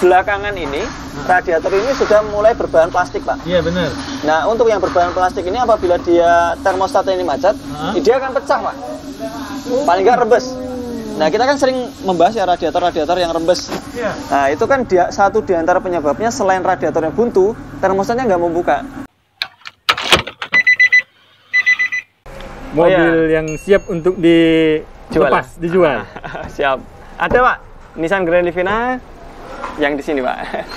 belakangan ini radiator ini sudah mulai berbahan plastik, Pak. Iya, benar. Nah, untuk yang berbahan plastik ini apabila dia termostatnya ini macet, dia akan pecah, Pak. Paling nggak rembes. Nah, kita kan sering membahas ya radiator-radiator yang rembes. Iya. Nah, itu kan satu di antara penyebabnya selain radiatornya buntu, termostatnya nggak membuka. Mobil yang siap untuk dilepas, dijual. Siap. Ada, Pak. Nissan Grand Livina yang di sini, Pak.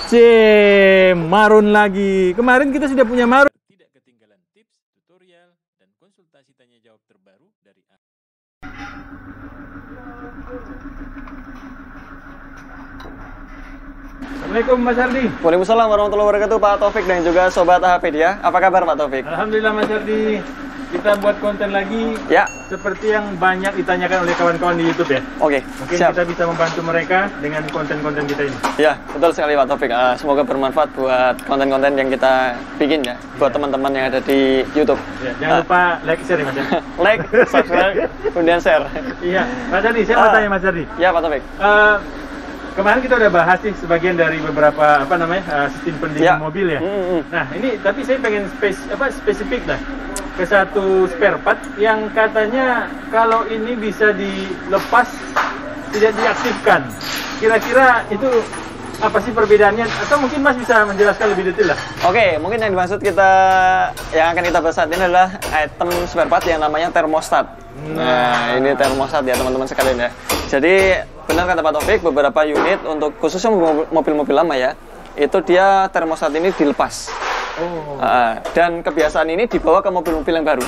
Marun lagi. Kemarin kita sudah punya Marun. Tidak ketinggalan tips, tutorial, dan konsultasi tanya jawab terbaru dari Assalamualaikum Mas Ardi. Waalaikumsalam warahmatullahi wabarakatuh, Pak Taufik dan juga Sobat Hafidiyah. Apa kabar, Pak Taufik? Alhamdulillah Mas Ardi. Kita buat konten lagi. Ya. Seperti yang banyak ditanyakan oleh kawan-kawan di YouTube ya. Oke. Mungkin Siap. kita bisa membantu mereka dengan konten-konten kita ini. Ya, betul sekali, Pak Taufik. Semoga bermanfaat buat konten-konten yang kita bikin ya, buat teman-teman yang ada di YouTube. Ya, jangan lupa like, share ya Mas Ardi. Like, subscribe, kemudian share. Iya, Mas Ardi, saya mau tanya Mas Ardi. Ya, Pak Taufik. Kemarin kita udah bahas sih sebagian dari beberapa sistem pendingin mobil ya. Nah, ini tapi saya pengen spesifik lah ke satu spare part yang katanya kalau ini bisa dilepas tidak diaktifkan. Kira-kira itu apa sih perbedaannya? Atau mungkin Mas bisa menjelaskan lebih detail lah? Oke, mungkin yang dimaksud yang akan kita bahas saat ini adalah item spare part yang namanya termostat. Nah, ini termostat ya teman-teman sekalian ya. Jadi benar kata Pak Taufik, beberapa unit untuk khususnya mobil-mobil lama ya, itu dia termostat ini dilepas. Dan kebiasaan ini dibawa ke mobil-mobil yang baru.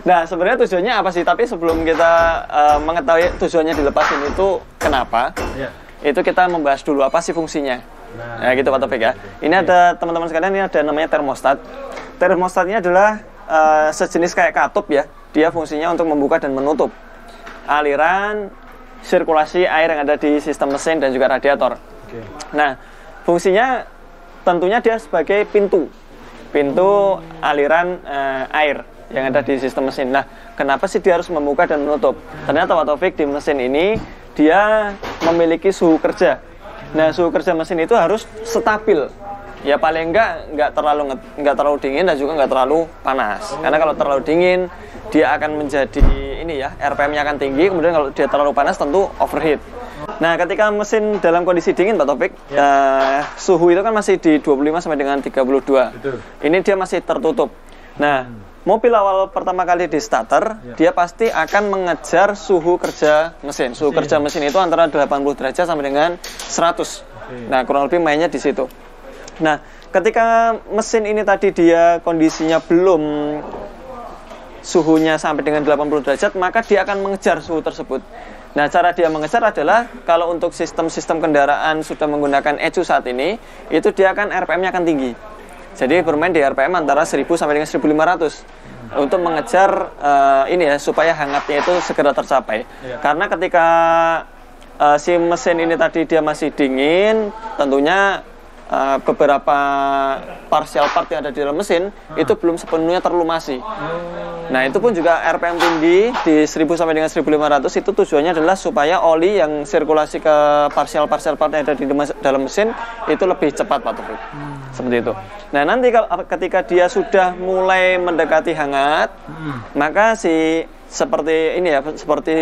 Nah, sebenarnya tujuannya apa sih? Tapi sebelum kita mengetahui tujuannya dilepasin itu kenapa, itu kita membahas dulu apa sih fungsinya. Nah, gitu Pak Taufik ya. Ini ada teman-teman sekalian, ini ada namanya termostat. Termostat ini adalah sejenis kayak katup ya. Dia fungsinya untuk membuka dan menutup aliran sirkulasi air yang ada di sistem mesin dan juga radiator. Nah, fungsinya tentunya dia sebagai pintu aliran air yang ada di sistem mesin. Nah, kenapa sih dia harus membuka dan menutup? Ternyata Pak Taufik, di mesin ini dia memiliki suhu kerja. Nah, suhu kerja mesin itu harus stabil. Ya paling nggak terlalu dingin dan juga nggak terlalu panas. Karena kalau terlalu dingin dia akan menjadi RPM-nya akan tinggi. Kemudian kalau dia terlalu panas tentu overheat. Nah, ketika mesin dalam kondisi dingin, Pak Taufik, suhu itu kan masih di 25 sampai dengan 32. Betul. Ini dia masih tertutup. Nah, mobil awal pertama kali di starter, dia pasti akan mengejar suhu kerja mesin. Suhu kerja mesin itu antara 80 derajat sampai dengan 100. Nah, kurang lebih mainnya di situ. Nah, ketika mesin ini tadi dia kondisinya belum suhunya sampai dengan 80 derajat, maka dia akan mengejar suhu tersebut. Nah, cara dia mengejar adalah kalau untuk sistem-sistem kendaraan sudah menggunakan ECU saat ini, itu dia akan RPM-nya akan tinggi. Jadi bermain di RPM antara 1000 sampai dengan 1500 untuk mengejar supaya hangatnya itu segera tercapai. Karena ketika si mesin ini tadi dia masih dingin, tentunya beberapa partial part yang ada di dalam mesin itu belum sepenuhnya terlumasi. Nah, itu pun juga RPM tinggi di 1000 sampai dengan 1500 itu tujuannya adalah supaya oli yang sirkulasi ke partial part yang ada di dalam mesin itu lebih cepat, Pak Taufik. Seperti itu. Nah, nanti ketika dia sudah mulai mendekati hangat, maka seperti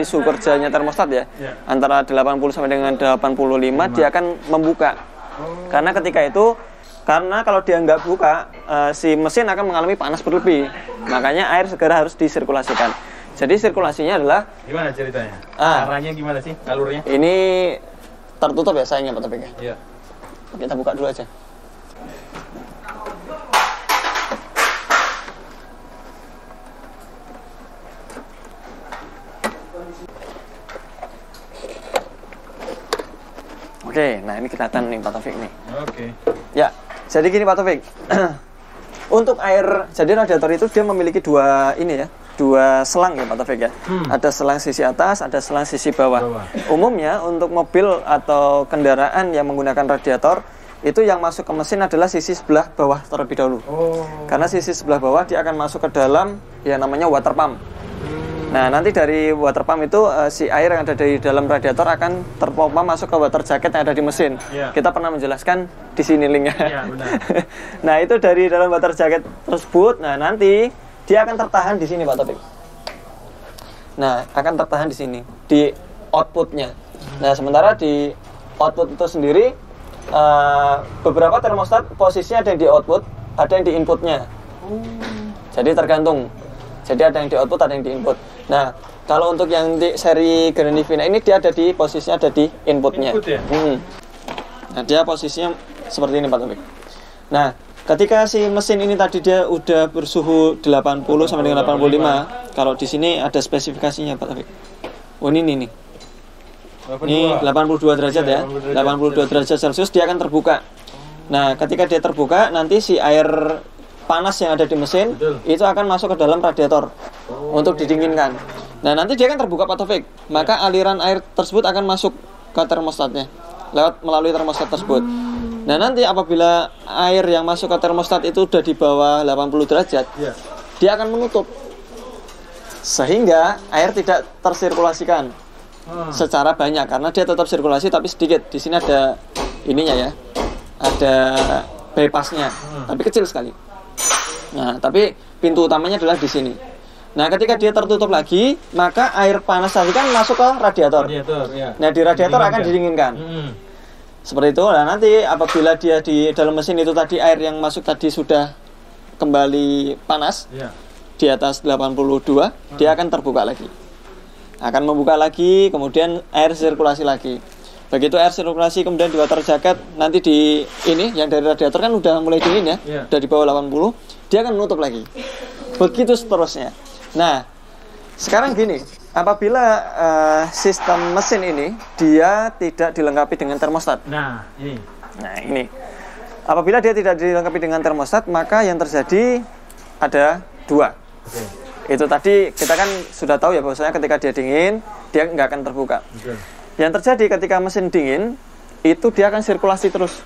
suhu kerjanya termostat ya, antara 80 sampai dengan 85 dia akan membuka. Karena kalau dia nggak buka, si mesin akan mengalami panas berlebih. Makanya air segera harus disirkulasikan. Jadi sirkulasinya adalah gimana ceritanya? Caranya gimana sih alurnya? Ini tertutup ya sayangnya Pak Taufik ya. Iya. Kita buka dulu aja. Oke, nah ini kelihatan nih Pak Taufik nih. Oke. Ya, jadi gini Pak Taufik. Untuk air, jadi radiator itu dia memiliki dua selang ya Pak Taufik ya. Ada selang sisi atas, ada selang sisi bawah. Umumnya untuk mobil atau kendaraan yang menggunakan radiator itu yang masuk ke mesin adalah sisi sebelah bawah terlebih dahulu. Karena sisi sebelah bawah dia akan masuk ke dalam yang namanya water pump. Nah, nanti dari water pump itu si air yang ada di dalam radiator akan terpompa masuk ke water jacket yang ada di mesin. Kita pernah menjelaskan di sini linknya. Benar. Nah, itu dari dalam water jacket tersebut. Nah, nanti dia akan tertahan di sini, Pak Taufik. Nah, akan tertahan di sini di outputnya. Nah, sementara di output itu sendiri beberapa termostat posisinya ada yang di output, ada yang di inputnya. Jadi tergantung. Jadi ada yang di output, ada yang di input. Nah, kalau untuk yang di seri Grandivina ini dia ada di posisinya ada di inputnya. Input ya? Nah, dia posisinya seperti ini, Pak Taufik. Nah, ketika si mesin ini tadi dia udah bersuhu 80 sampai dengan 85, kalau di sini ada spesifikasinya, Pak Taufik. Oh, ini nih. Ini 82 derajat ya. 82 derajat Celcius dia akan terbuka. Nah, ketika dia terbuka, nanti si air panas yang ada di mesin itu akan masuk ke dalam radiator untuk didinginkan. Nah, nanti dia akan terbuka, Pak Taufik. Maka aliran air tersebut akan masuk ke termostatnya melalui termostat tersebut. Nah, nanti apabila air yang masuk ke termostat itu udah di bawah 80 derajat, dia akan menutup. Sehingga air tidak tersirkulasikan secara banyak karena dia tetap sirkulasi tapi sedikit. Di sini ada ininya ya. Ada bypassnya, tapi kecil sekali. Nah, tapi pintu utamanya adalah di sini. Nah, ketika dia tertutup lagi, maka air panas tadi kan masuk ke radiator. Nah, di radiator akan didinginkan. Seperti itu. Nah, nanti apabila dia di dalam mesin itu tadi air yang masuk tadi sudah kembali panas, di atas 82, dia akan terbuka lagi. Akan membuka lagi, kemudian air sirkulasi lagi. Begitu air sirkulasi kemudian di water jacket, nanti di ini yang dari radiator kan udah mulai dingin ya, udah di bawah 80, dia akan menutup lagi. Begitu seterusnya. Nah, sekarang gini, apabila sistem mesin ini dia tidak dilengkapi dengan termostat. Nah, ini. Apabila dia tidak dilengkapi dengan termostat, maka yang terjadi ada dua. Itu tadi kita kan sudah tahu ya bahwasanya ketika dia dingin, dia nggak akan terbuka. Yang terjadi ketika mesin dingin, itu dia akan sirkulasi terus.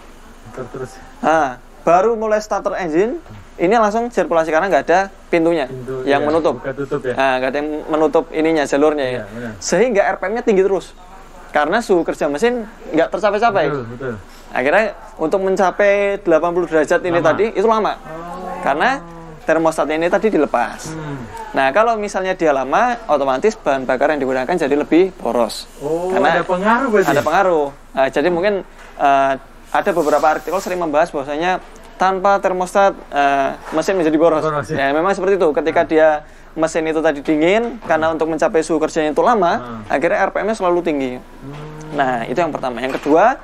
Nah, baru mulai starter engine, ini langsung sirkulasi karena nggak ada pintunya yang menutup. Nah, nggak ada yang menutup ininya, jalurnya ya. Sehingga RPM-nya tinggi terus. Karena suhu kerja mesin nggak tercapai-capai. Akhirnya untuk mencapai 80 derajat ini tadi, itu lama. Karena termostatnya ini tadi dilepas. Nah, kalau misalnya dia lama, otomatis bahan bakar yang digunakan jadi lebih boros. Karena ada pengaruh berarti? Ada pengaruh. Nah, jadi mungkin ada beberapa artikel sering membahas bahwasanya tanpa termostat mesin menjadi boros. Ya, memang seperti itu. Ketika dia mesin itu tadi dingin, karena untuk mencapai suhu kerjanya itu lama, akhirnya RPM-nya selalu tinggi. Nah, itu yang pertama. Yang kedua,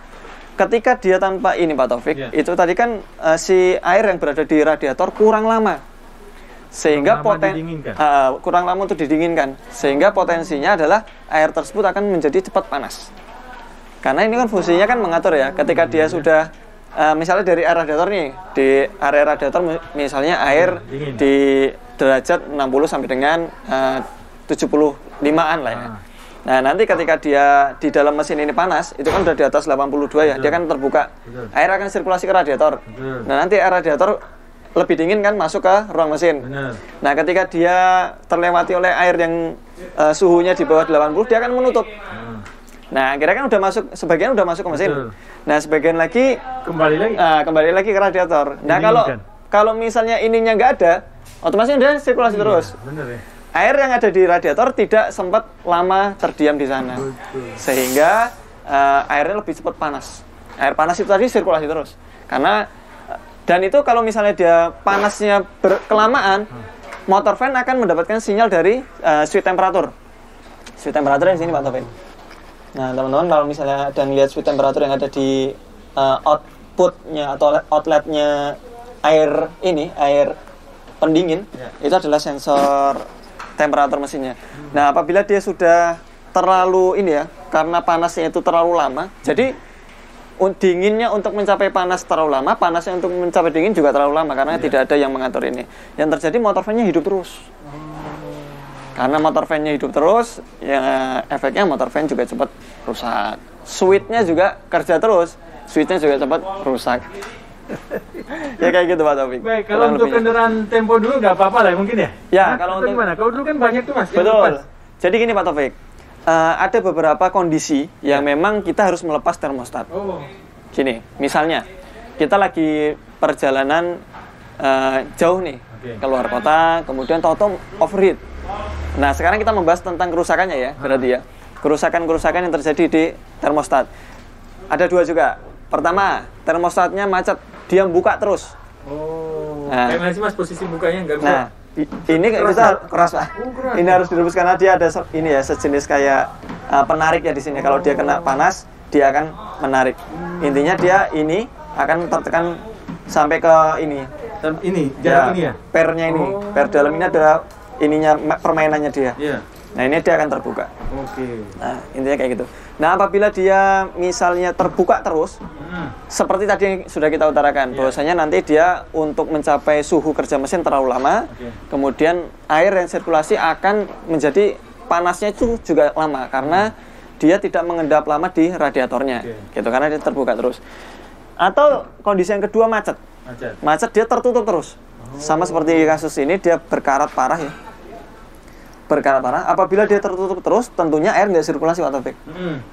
ketika dia tanpa ini, Pak Taufik, itu tadi kan si air yang berada di radiator kurang lama. Sehingga kurang lama untuk didinginkan. Sehingga potensinya adalah air tersebut akan menjadi cepat panas. Karena ini kan fungsinya kan mengatur ya. Ketika dia sudah misalnya dari air radiator nih, di area radiator misalnya air di derajat 60 sampai dengan 75-an lah ya. Nah, nanti ketika dia di dalam mesin ini panas, itu kan udah di atas 82 ya, dia kan terbuka. Air akan sirkulasi ke radiator. Nah, nanti air radiator lebih dingin kan masuk ke ruang mesin. Nah, ketika dia terlewati oleh air yang suhunya di bawah 80, dia akan menutup. Nah, akhirnya kan udah masuk, sebagian udah masuk ke mesin. Nah, sebagian lagi kembali lagi ke radiator. Nah, kalau misalnya ininya nggak ada, otomatis udah sirkulasi terus. Air yang ada di radiator tidak sempat lama terdiam di sana. Sehingga airnya lebih cepat panas. Air panas itu tadi sirkulasi terus. Dan itu kalau misalnya dia panasnya berkelamaan, motor fan akan mendapatkan sinyal dari switch temperatur. Switch temperatur di sini, Pak Taufik. Nah, teman-teman kalau misalnya ada ngelihat switch temperatur yang ada di outputnya atau outletnya air pendingin, itu adalah sensor temperatur mesinnya. Nah, apabila dia sudah terlalu ini ya, karena panasnya itu terlalu lama, jadi dinginnya untuk mencapai panas terlalu lama, panasnya untuk mencapai dingin juga terlalu lama karena tidak ada yang mengatur ini. Yang terjadi motor fan-nya hidup terus. Karena motor fan-nya hidup terus, ya efeknya motor fan juga cepat rusak. Switch-nya juga kerja terus, switch-nya juga cepat rusak. Ya kayak gitu, Pak Taufik. Baik, kalau untuk kendaraan Tempo dulu nggak apa-apa lah mungkin ya? Ya, kalau untuk gimana? Kalau dulu kan banyak tuh Mas. Betul. Jadi gini Pak Taufik, ada beberapa kondisi yang memang kita harus melepas termostat. Gini, misalnya kita lagi perjalanan jauh nih, keluar kota, kemudian tahu-tahu overheat. Nah, sekarang kita membahas tentang kerusakannya ya, berarti ya. Kerusakan-kerusakan yang terjadi di termostat. Ada dua juga. Pertama, termostatnya macet, dia buka terus. Nah, kayak sih Mas posisi bukanya nggak bisa. Nah, ini kita keras Pak. Ini harus direbus karena dia ada ini ya, sejenis kayak penarik ya di sini. Kalau dia kena panas, dia akan menarik. Intinya dia ini akan tertekan sampai ke ini. Ini, jarak ini ya? Pernya ini. Per dalam ini adalah ininya permainannya dia. Iya. Nah, ini dia akan terbuka. Oke. Nah, intinya kayak gitu. Nah, apabila dia misalnya terbuka terus, seperti tadi yang sudah kita utarakan, bahwasanya nanti dia untuk mencapai suhu kerja mesin terlalu lama, kemudian air yang sirkulasi akan menjadi panasnya itu juga lama karena dia tidak mengendap lama di radiatornya, gitu, karena dia terbuka terus. Atau kondisi yang kedua macet. Macet dia tertutup terus, sama seperti kasus ini dia berkarat parah ya. Berkarat parah. Apabila dia tertutup terus, tentunya air nggak sirkulasi Pak Taufik.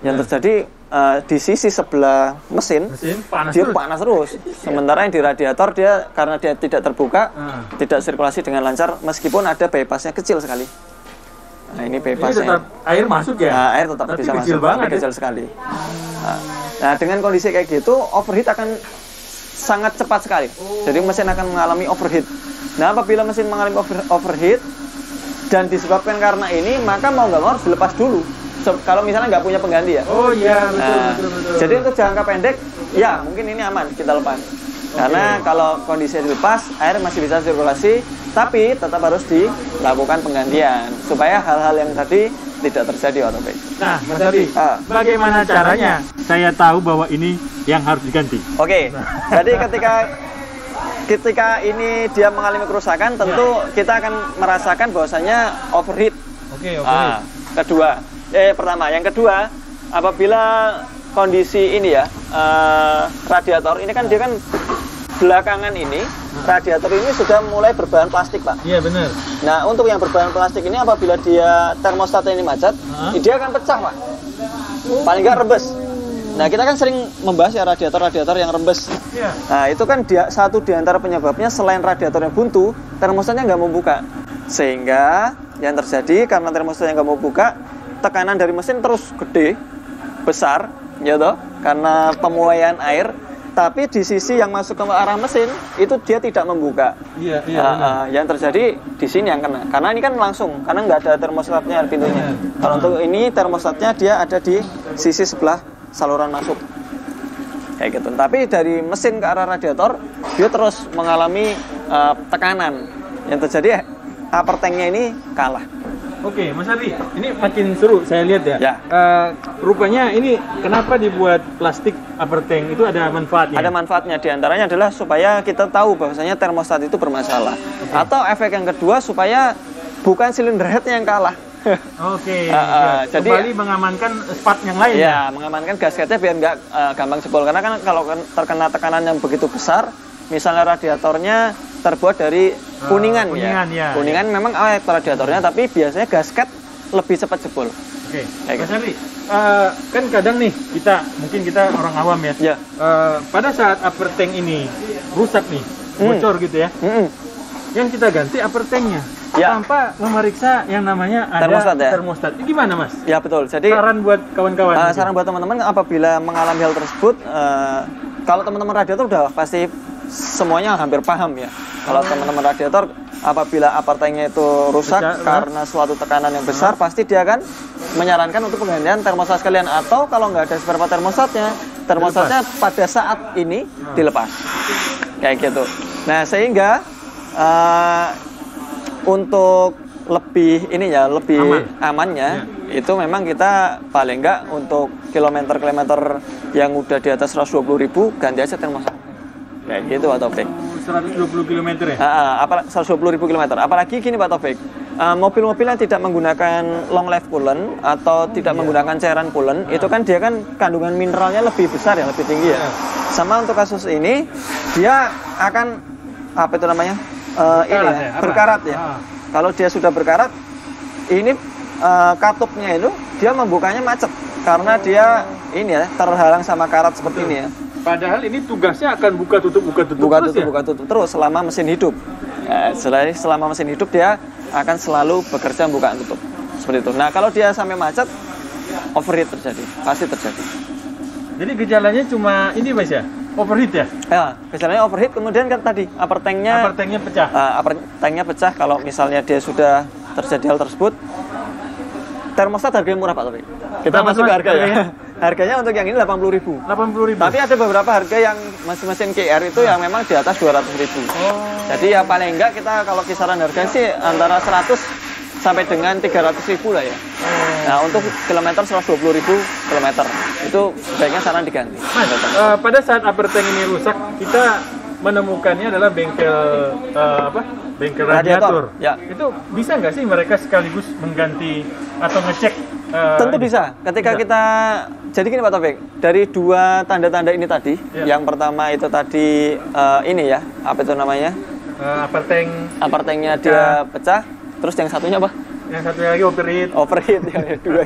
Yang terjadi di sisi sebelah mesin dia panas terus. Sementara yang di radiator dia karena dia tidak terbuka, tidak sirkulasi dengan lancar, meskipun ada bypassnya kecil sekali. Nah, ini bypassnya. Ini tetap air masuk ya? Nah, air tetap bisa masuk, tapi kecil sekali. Nah, dengan kondisi kayak gitu, overheat akan sangat cepat sekali. Jadi mesin akan mengalami overheat. Nah, apabila mesin mengalami overheat dan disebabkan karena ini, maka mau nggak mau harus dilepas dulu. Kalau misalnya nggak punya pengganti ya. Oh iya, betul. Jadi untuk jangka pendek, ya mungkin ini aman kita lepas. Karena kalau kondisinya dilepas, air masih bisa sirkulasi, tapi tetap harus dilakukan penggantian supaya hal-hal yang tadi tidak terjadi Pak Taufik. Nah, Mas Adi, bagaimana caranya saya tahu bahwa ini yang harus diganti? Oke, jadi ketika ini dia mengalami kerusakan, tentu kita akan merasakan bahwasanya overheat. Pertama, yang kedua, apabila kondisi ini ya, radiator ini kan dia kan belakangan ini radiator ini sudah mulai berbahan plastik Pak. Iya benar. Nah, untuk yang berbahan plastik ini apabila dia termostat ini macet, dia akan pecah Pak. Paling nggak rembes. Nah, kita kan sering membahas ya radiator yang rembes. Nah, itu kan satu di antara penyebabnya selain radiatornya buntu, termostatnya nggak mau buka. Sehingga yang terjadi karena termostatnya nggak mau buka, tekanan dari mesin terus gede, besar, ya toh, karena pemuaian air. Tapi di sisi yang masuk ke arah mesin itu dia tidak membuka. Yang terjadi di sini yang kena. Karena ini kan langsung, karena nggak ada termostatnya pintunya. Kalau untuk ini termostatnya dia ada di sisi sebelah saluran masuk. Kayak gitu. Tapi dari mesin ke arah radiator dia terus mengalami tekanan. Yang terjadi upper tanknya ini kalah. Oke, Mas Adi, ini makin seru saya lihat ya. Rupanya ini kenapa dibuat plastik upper tank itu ada manfaatnya? Ada manfaatnya, diantaranya adalah supaya kita tahu bahwasanya termostat itu bermasalah. Atau efek yang kedua supaya bukan silinder headnya yang kalah. Jadi kembali mengamankan part yang lain. Ya, mengamankan gasketnya biar nggak gampang jebol. Karena kan kalau terkena tekanan yang begitu besar, misalnya radiatornya terbuat dari kuningan ya. Kuningan memang awet radiatornya, tapi biasanya gasket lebih cepat jebol. Mas Adi, kan kadang nih mungkin kita orang awam ya. Pada saat upper tank ini rusak nih, bocor gitu ya. Yang kita ganti upper tanknya tanpa memeriksa yang namanya ada termostat. Ini gimana Mas? Ya betul. Jadi saran buat kawan-kawan. Saran buat teman-teman apabila mengalami hal tersebut, kalau teman-teman radiator udah pasti semuanya hampir paham ya. Kalau teman-teman radiator apabila upper tanknya itu rusak karena suatu tekanan yang besar, pasti dia akan menyarankan untuk penggantian termostat sekalian. Atau kalau nggak ada spare part termostatnya pada saat ini dilepas. Kayak gitu. Nah, sehingga untuk lebih amannya itu memang kita paling enggak untuk kilometer-kilometer yang udah di atas 120.000 ganti aja termostat. Kayak gitu Pak Taufik. 120 km ya? 120.000 km. Apalagi gini Pak Taufik, mobil-mobil yang tidak menggunakan long life coolant atau tidak menggunakan cairan coolant, itu kan dia kan kandungan mineralnya lebih besar ya, lebih tinggi ya. Sama untuk kasus ini, dia akan berkarat ya. Kalau dia sudah berkarat, ini katupnya itu dia membukanya macet karena dia ini ya terhalang sama karat seperti ini ya. Padahal ini tugasnya akan buka tutup terus selama mesin hidup. Ya, selama mesin hidup dia akan selalu bekerja buka tutup seperti itu. Nah kalau dia sampai macet, overheat terjadi, pasti terjadi. Jadi gejalanya cuma ini Mas ya? Overheat ya? Ya, gejalanya overheat, kemudian kan tadi upper tanknya pecah. Upper tanknya pecah. Kalau misalnya dia sudah terjadi hal tersebut, termostat harganya murah Pak Taufik. Kita masuk ke harga ya. Harganya untuk yang ini 80.000. 80.000. Tapi ada beberapa harga yang mesin KR itu yang memang di atas 200.000. Jadi ya paling enggak kita kalau kisaran harga sih antara 100 sampai dengan 300.000 lah ya. Nah untuk kilometer 120.000 kilometer itu sebaiknya saran diganti. Mas, pada saat upper tank ini rusak, kita menemukannya adalah bengkel radiator. Ya. Itu bisa nggak sih mereka sekaligus mengganti atau ngecek? Tentu bisa. Ketika kita jadi gini Pak Taufik, dari dua tanda-tanda ini tadi, yang pertama itu tadi ini ya, apa itu namanya? Upper tanknya dia pecah. Terus yang satunya apa? Yang satunya lagi overheat. Overheat yang dua.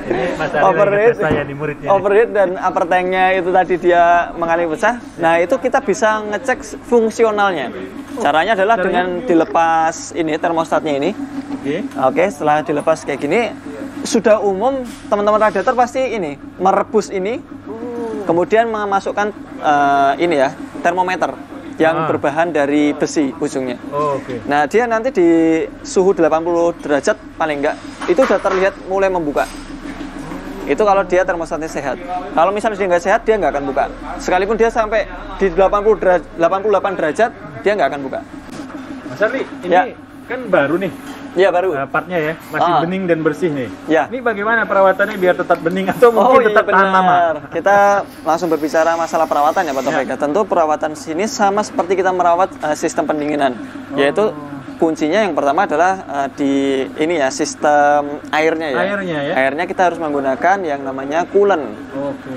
Ini overheat saya di muridnya. Overheat dan upper tanknya itu tadi dia mengalami pecah. Nah itu kita bisa ngecek fungsionalnya. Caranya adalah dengan dilepas ini termostatnya ini. Oke, setelah dilepas kayak gini, sudah umum teman-teman radiator pasti ini merebus ini, kemudian memasukkan ini ya termometer yang berbahan dari besi ujungnya. Nah dia nanti di suhu 80 derajat paling enggak itu sudah terlihat mulai membuka. Itu kalau dia termostatnya sehat. Kalau misalnya dia nggak sehat, dia nggak akan buka. Sekalipun dia sampai di 88 derajat, dia nggak akan buka. Mas Arli, ini kan baru nih. Iya baru. Partnya ya, masih bening dan bersih nih. Ya. Ini bagaimana perawatannya biar tetap bening atau mungkin tetap tahan lama? Kita langsung berbicara masalah perawatan ya Pak Taufik. Tentu perawatan sini sama seperti kita merawat sistem pendinginan, yaitu kuncinya yang pertama adalah di ini ya sistem airnya ya. Airnya kita harus menggunakan yang namanya coolant.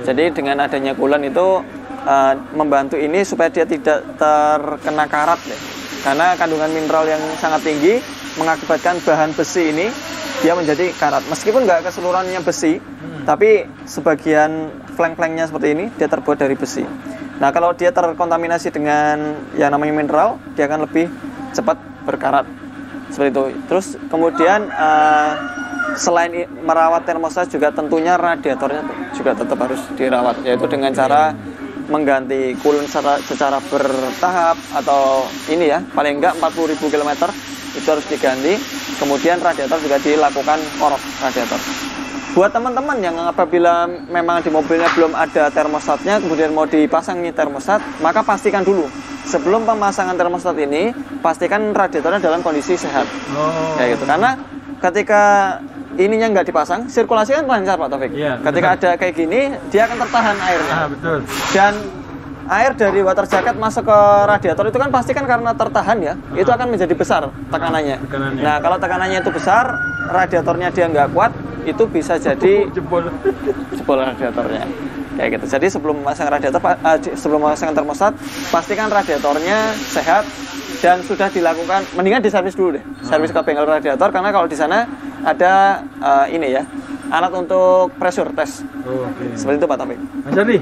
Jadi dengan adanya coolant itu membantu ini supaya dia tidak terkena karat ya. Karena kandungan mineral yang sangat tinggi mengakibatkan bahan besi ini dia menjadi karat. Meskipun nggak keseluruhannya besi, tapi sebagian flank-flanknya seperti ini dia terbuat dari besi. Nah kalau dia terkontaminasi dengan yang namanya mineral, dia akan lebih cepat berkarat seperti itu. Terus kemudian selain merawat termostat juga tentunya radiatornya juga tetap harus dirawat, yaitu dengan cara mengganti coolant secara bertahap atau ini ya paling enggak 40.000 km itu harus diganti. Kemudian radiator juga dilakukan korok radiator. Buat teman-teman yang apabila memang di mobilnya belum ada termostatnya, kemudian mau dipasang nih termostat, maka pastikan dulu sebelum pemasangan termostat ini pastikan radiatornya dalam kondisi sehat. Kayak gitu. Karena ketika ininya nggak dipasang, sirkulasi kan lancar Pak Taufik. Ketika ada kayak gini, dia akan tertahan airnya. Betul. Dan air dari water jacket masuk ke radiator itu kan pasti kan karena tertahan ya, itu akan menjadi besar tekanannya. Nah kalau tekanannya itu besar, radiatornya dia nggak kuat, itu bisa jadi jebol radiatornya. Kayak gitu. Jadi sebelum memasang radiator, sebelum memasang termostat, pastikan radiatornya sehat dan sudah dilakukan, mendingan diservis dulu deh, servis ke bengkel radiator, karena kalau di sana ada ini ya alat untuk pressure test. Seperti itu Pak Taufik. Mas Arli,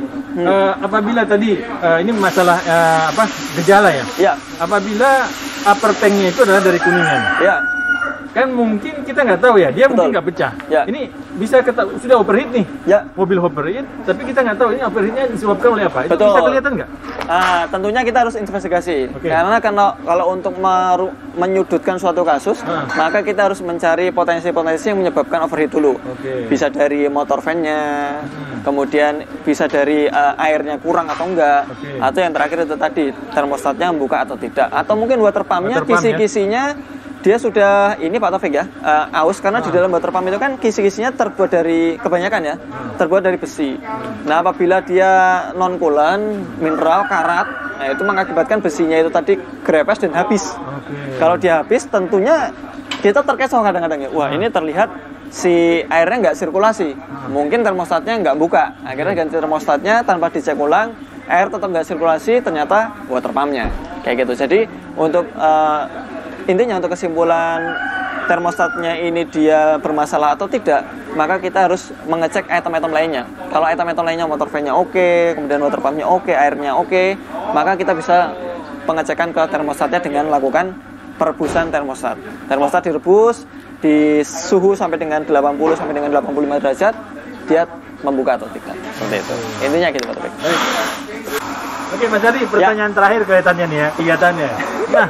apabila tadi ini masalah gejala ya? Ya. Apabila upper tanknya itu adalah dari Kuningan. Ya. Kan mungkin kita nggak tahu ya, dia mungkin nggak pecah. Ya. Ini bisa sudah overheat nih. Ya. Mobil overheat, tapi kita nggak tahu ini overheatnya disebabkan oleh apa. Itu Betul. bisa kelihatan nggak? Tentunya kita harus investigasi. Karena kalau untuk menyudutkan suatu kasus, maka kita harus mencari potensi-potensi yang menyebabkan overheat dulu. Bisa dari motor fan-nya, kemudian bisa dari airnya kurang atau enggak, atau yang terakhir itu tadi termostatnya membuka atau tidak, atau mungkin water pump-nya kisi-kisinya dia sudah ini Pak Taufik ya aus, karena di dalam water pump itu kan kisi-kisinya terbuat dari kebanyakan ya terbuat dari besi. Nah apabila dia non coolant mineral karat, nah itu mengakibatkan besinya itu tadi grepes dan habis. Kalau dia habis tentunya kita terkecoh kadang-kadang ya, wah ini terlihat si airnya nggak sirkulasi, mungkin termostatnya nggak buka, akhirnya ganti termostatnya tanpa dicek ulang, air tetap nggak sirkulasi, ternyata water pumpnya kayak gitu. Jadi untuk intinya untuk kesimpulan termostatnya ini dia bermasalah atau tidak, maka kita harus mengecek item-item lainnya. Kalau item-item lainnya motor fan-nya oke, kemudian water pump-nya oke, airnya oke, maka kita bisa pengecekan ke termostatnya dengan melakukan perebusan termostat. Termostat direbus di suhu sampai dengan 80 sampai dengan 85 derajat, dia membuka atau tidak. Seperti itu. Intinya gitu, Pak Taufik. Oke, Mas Hadi, pertanyaan terakhir kelihatannya nih ya, kelihatannya. Nah,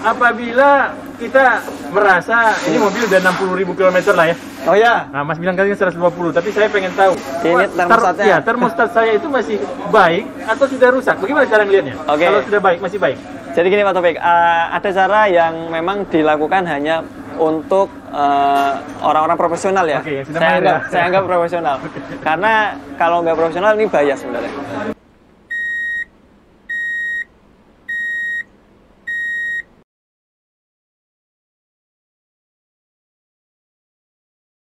apabila kita merasa ini mobil udah 60.000 km lah ya. Oh ya. Nah, Mas bilang tadi 120, tapi saya pengen tahu. Ini termostatnya. Ya, termostat saya itu masih baik atau sudah rusak? Bagaimana cara ngelihatnya? Oke. Kalau sudah baik, masih baik. Jadi gini Pak Taufik, ada cara yang memang dilakukan hanya untuk orang-orang profesional ya. Oke, yang sudah saya main anggap, ya. saya anggap profesional. Karena kalau nggak profesional ini bahaya sebenarnya.